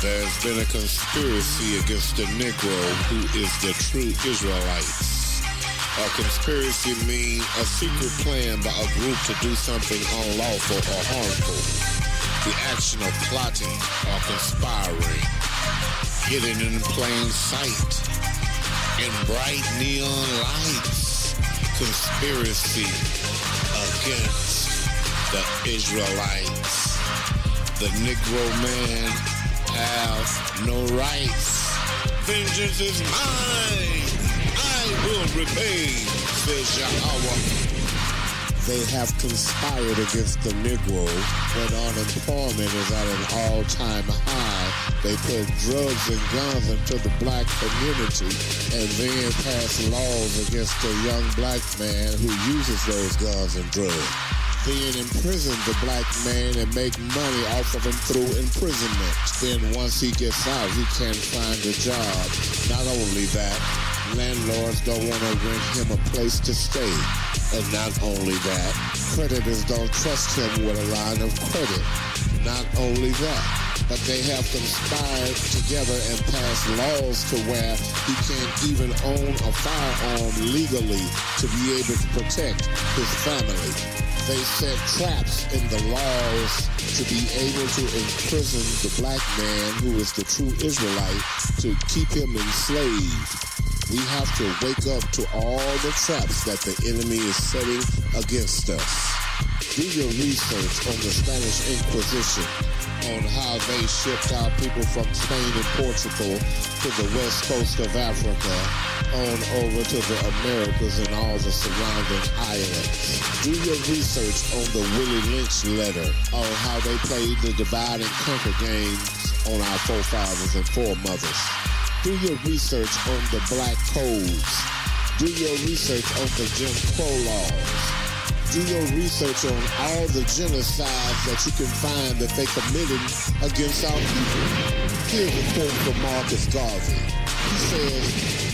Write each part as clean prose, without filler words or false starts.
There's been a conspiracy against the Negro who is the true Israelites. A conspiracy means a secret plan by a group to do something unlawful or harmful. The action of plotting or conspiring, hidden in plain sight, in bright neon lights. Conspiracy against the Israelites. The Negro man have no rights. Vengeance is mine. I will repay, says Yahweh. They have conspired against the Negro when unemployment is at an all-time high. They put drugs and guns into the black community and then pass laws against the young black man who uses those guns and drugs. Then imprison the black man and make money off of him through imprisonment. Then once he gets out, he can't find a job. Not only that, landlords don't want to rent him a place to stay. And not only that, creditors don't trust him with a line of credit. Not only that, but they have conspired together and passed laws to where he can't even own a firearm legally to be able to protect his family. They set traps in the laws to be able to imprison the black man who is the true Israelite to keep him enslaved. We have to wake up to all the traps that the enemy is setting against us. Do your research on the Spanish Inquisition, on how they shipped our people from Spain and Portugal to the west coast of Africa, on over to the Americas and all the surrounding islands. Do your research on the Willie Lynch letter, on how they played the divide and conquer games on our forefathers and foremothers. Do your research on the black codes. Do your research on the Jim Crow laws. Do your research on all the genocides that you can find that they committed against our people. Here's a quote from Marcus Garvey. He says,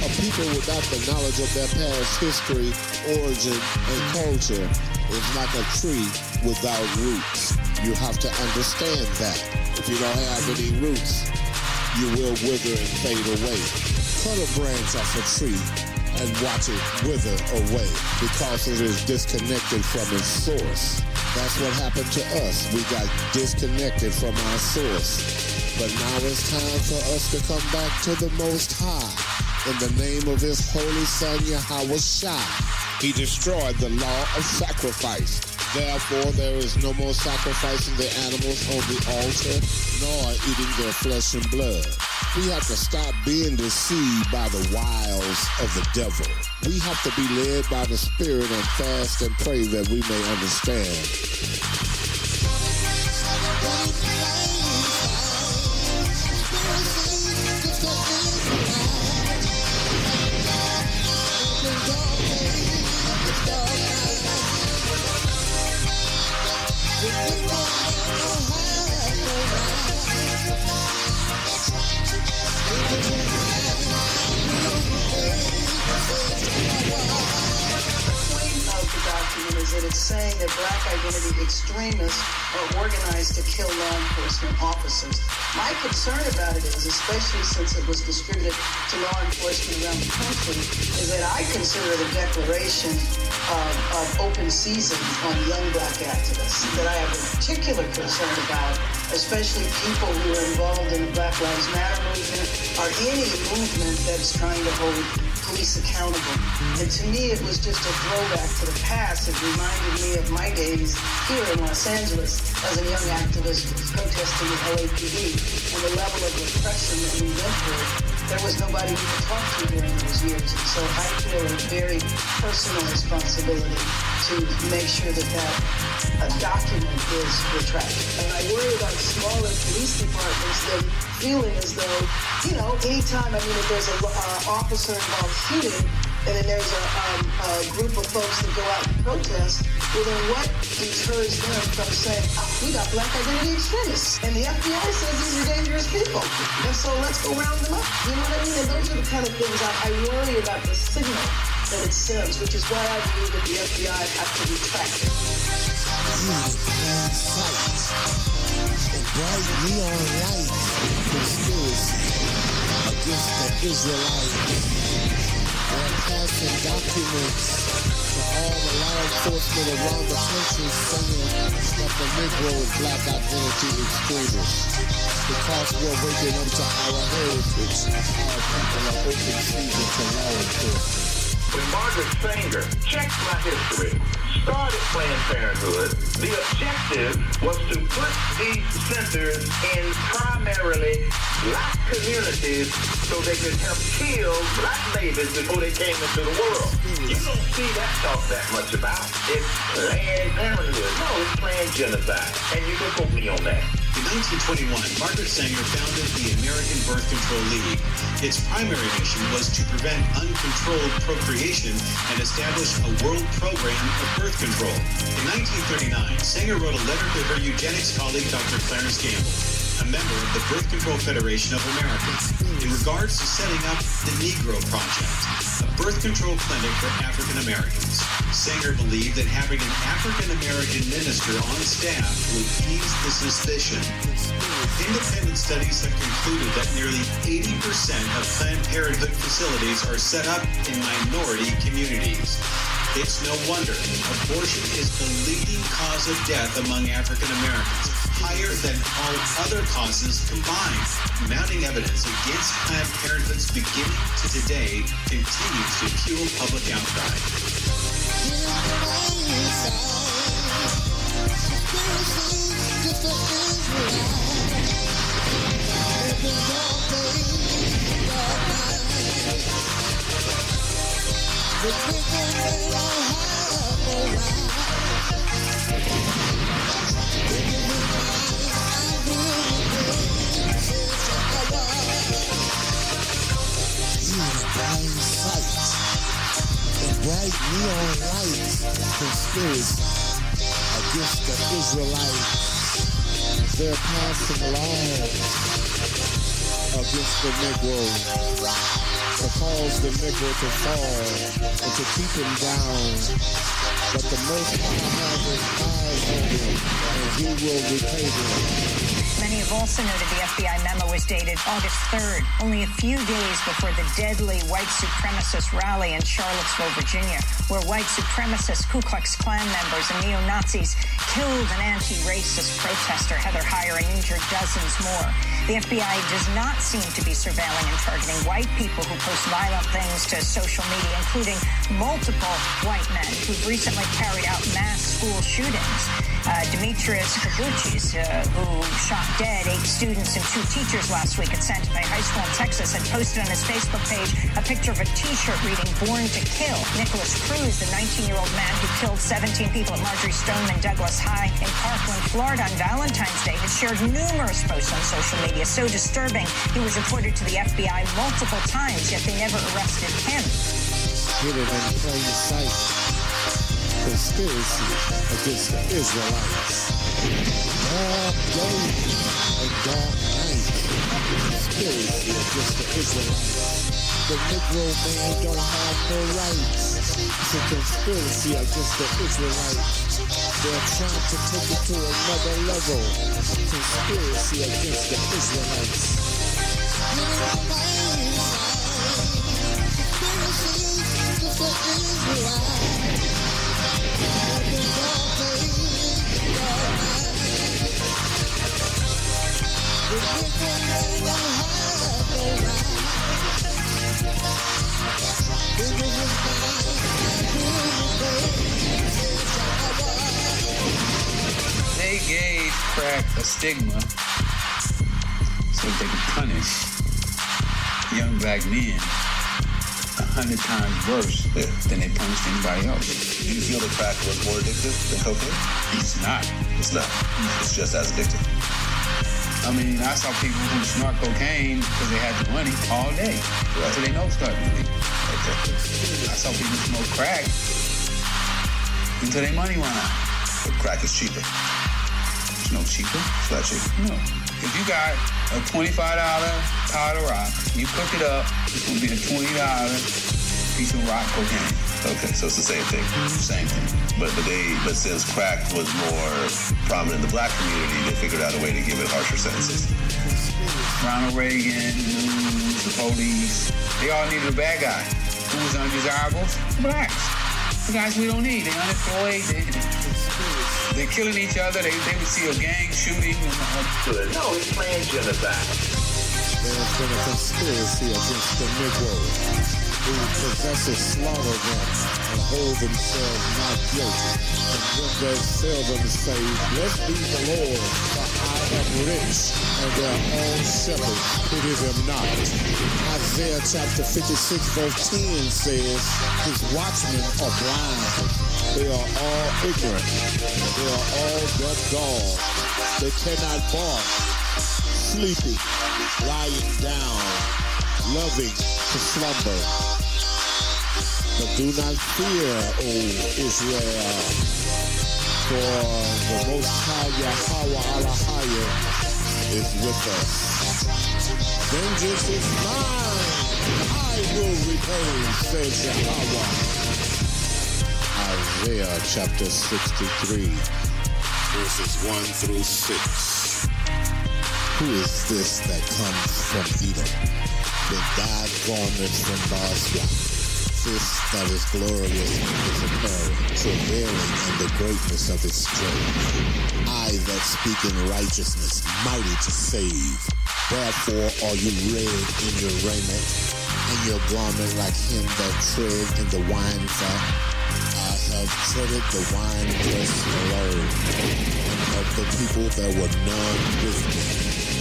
a people without the knowledge of their past history, origin, and culture is like a tree without roots. You have to understand that. If you don't have any roots, you will wither and fade away. Cut a branch off a tree and watch it wither away because it is disconnected from its source. That's what happened to us. We got disconnected from our source. But now it's time for us to come back to the Most High in the name of His Holy Son, Yahweh Shai. He destroyed the law of sacrifice. Therefore, there is no more sacrificing the animals on the altar, nor eating their flesh and blood. We have to stop being deceived by the wiles of the devil. We have to be led by the Spirit and fast and pray that we may understand. Is that it's saying that black identity extremists are organized to kill law enforcement officers. My concern about it is, especially since it was distributed to law enforcement around the country, is that I consider it a declaration of open season on young black activists that I have a particular concern about, especially people who are involved in the Black Lives Matter movement or any movement that's trying to hold police accountable. And to me, it was just a throwback to the past. It reminded me of my days here in Los Angeles as a young activist protesting the LAPD and the level of repression that we went through. There was nobody we could talk to during those years. And so I feel a very personal responsibility to make sure that that document is retracted. And I worry about smaller police departments that feeling as though, you know, anytime, I mean, if there's an officer involved shooting, and then there's a group of folks that go out and protest, well then what deters them from saying, we got black identity extremists, and the FBI says these are dangerous people, and so let's go round them up. You know what I mean? And those are the kind of things I worry about, the signal that it sends, which is why I believe that the FBI have to retract it. Bright neon lights. conspiracy against the Israelites. They're passing documents to all the law enforcement around the country saying that the Negro is black identity extremists. Because we're waking up to our heritage, our people are open season to law enforcement. When Margaret Sanger, check my history, started Planned Parenthood, the objective was to put these centers in primarily black communities so they could help kill black babies before they came into the world. You don't see that talked that much about. It's Planned Parenthood. No, it's planned genocide. And you can quote me on that. In 1921, Margaret Sanger founded the American Birth Control League. Its primary mission was to prevent uncontrolled procreation and establish a world program of birth control. In 1939, Sanger wrote a letter to her eugenics colleague, Dr. Clarence Gamble, a member of the Birth Control Federation of America, in regards to setting up the Negro Project, a birth control clinic for African Americans. Sanger believed that having an African American minister on staff would ease the suspicion. Independent studies have concluded that nearly 80% of Planned Parenthood facilities are set up in minority communities. It's no wonder abortion is the leading cause of death among African Americans, higher than all other causes combined. Mounting evidence against Planned Parenthood's beginning to today continues to fuel public outcry. Bright neon lights conspiracy against the Israelites. They're passing laws against the Negro to cause the Negro to fall and to keep him down. But the Most High has his eyes on him, and he will repay them. Many have also noted the FBI memo was dated August 3rd, only a few days before the deadly white supremacist rally in Charlottesville, Virginia, where white supremacist Ku Klux Klan members and neo-Nazis killed an anti-racist protester, Heather Heyer, and injured dozens more. The FBI does not seem to be surveilling and targeting white people who post violent things to social media, including multiple white men who've recently carried out mass school shootings. Demetrius Kabuchis, who shot dead 8 students and 2 teachers last week at Santa Fe High School in Texas, had posted on his Facebook page a picture of a T-shirt reading "Born to Kill." Nicholas Cruz, the 19-year-old man who killed 17 people at Marjorie Stoneman Douglas High in Parkland, Florida on Valentine's Day, had shared numerous posts on social media so disturbing he was reported to the FBI multiple times, yet they never arrested him. Hidden in plain sight. Conspiracy against the Israelites. Dark day and dark night. Conspiracy against the Israelites. The Negro man don't have no rights. It's a conspiracy against the Israelites. They're trying to take it to another level. Conspiracy against the Israelites. Conspiracy against the Israelites. They gave crack a stigma so they could punish young black men 100 times worse than they punished anybody else. Do you feel that crack was more addictive than cocaine? It's not. It's not. It's just as addictive. I mean, I saw people who snort cocaine because they had the money all day. Right. So they know starting to leave. Okay. I saw people smoke crack until their money went out. But crack is cheaper. It's no cheaper. It's not cheaper. No. If you got a $25 powder rock, you cook it up, it's going to be a $20 piece of rock cocaine. Okay, so it's the same thing. Same thing. But since crack was more prominent in the black community, they figured out a way to give it harsher sentences. Ronald Reagan, news, the police, they all needed a bad guy. Who was undesirables? The blacks. The guys we don't need. They're unemployed. They're killing each other. They would see a gang shooting. No, he's playing genocide. There's been a conspiracy against the Negro who possesses slaughter them and hold themselves not guilty. And when they seldom say, "Blessed be the Lord, for I am rich, and their own shepherd pity them not." Isaiah chapter 56 verse 10 says, "His watchmen are blind. They are all ignorant. They are all but gone. They cannot bark. Sleepy, lying down, loving to slumber. But do not fear, O Israel, for the Most High Yahweh Alahaya is with us. Vengeance is mine, I will repay, says Yahweh." Isaiah chapter 63, verses 1 through 6. Who is this that comes from Edom, with dyed garments from Bosra? This that is glorious in his apparel, travailing in the greatness of his strength. I that speak in righteousness, mighty to save. Therefore are you red in your raiment, and your garment like him that tread in the wine fat. I have treaded the wine press alone, and of the people there were none with me.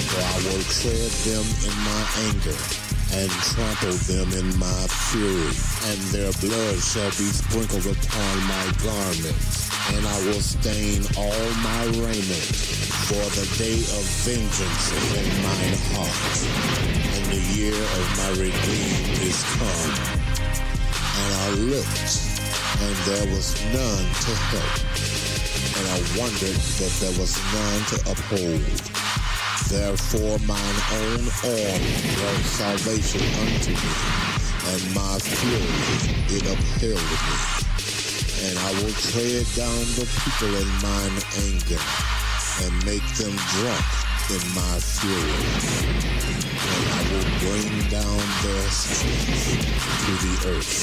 For I will tread them in my anger, and trample them in my fury, and their blood shall be sprinkled upon my garments, and I will stain all my raiment, for the day of vengeance is in mine heart, and the year of my redeemed is come. And I looked, and there was none to help, and I wondered that there was none to uphold. Therefore mine own arm brought salvation unto me, and my fury it upheld me. And I will tread down the people in mine anger, and make them drunk in my fury. And I will bring down their strength to the earth.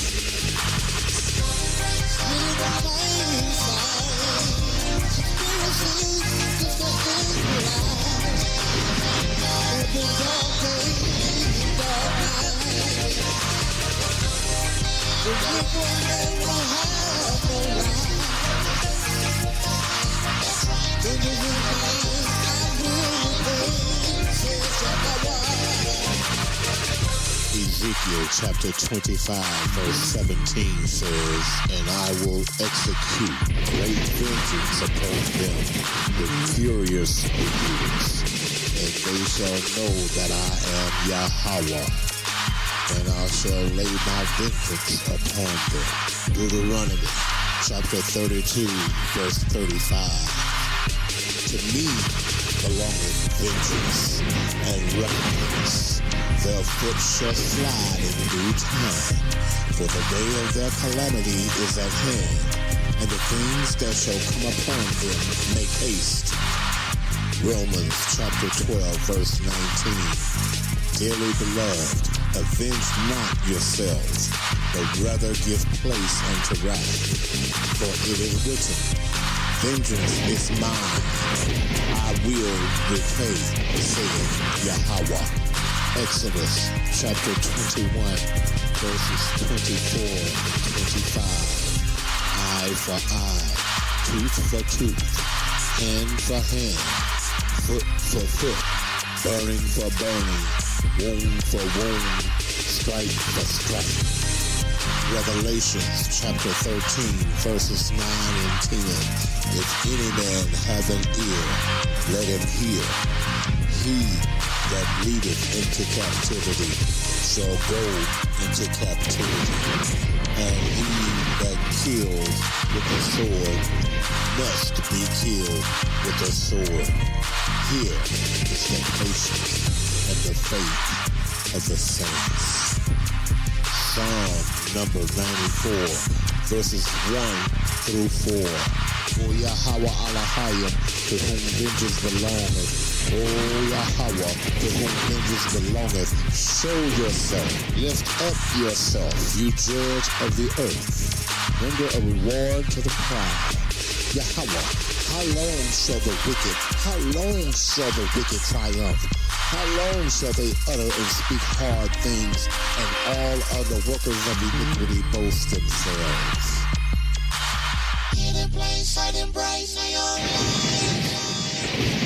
Ezekiel chapter 25 verse 17 says, "And I will execute great vengeance upon them with furious rebukes, and they shall know that I am Yahweh, and I shall lay my vengeance upon them." Deuteronomy chapter 32 verse 35. To me belongeth vengeance and recompense. Their foot shall slide in due time, for the day of their calamity is at hand, and the things that shall come upon them make haste. Romans chapter 12 verse 19. Dearly beloved, avenge not yourselves, but rather give place unto wrath. For it is written, "Vengeance is mine, I will repay, saith Yahweh." Exodus chapter 21, verses 24 and 25. Eye for eye, tooth for tooth, hand for hand, foot for foot, burning for burning, wound for wound, stripe for stripe. Revelations chapter 13, verses 9 and 10. If any man have an ear, let him hear. He that leadeth into captivity shall go into captivity, and he that kills with the sword must be killed with the sword. Here is the patience and the faith of the saints. Psalm number 94, verses 1 through 4. O Yahweh Alahayim, to whom vengeance belongeth. O Yahweh, to whom vengeance belongeth. Show yourself, lift up yourself, you judge of the earth. Render a reward to the proud. Yahweh, how long shall the wicked triumph? How long shall they utter and speak hard things, and all other workers of iniquity boast themselves? In a place hiding bright for your life.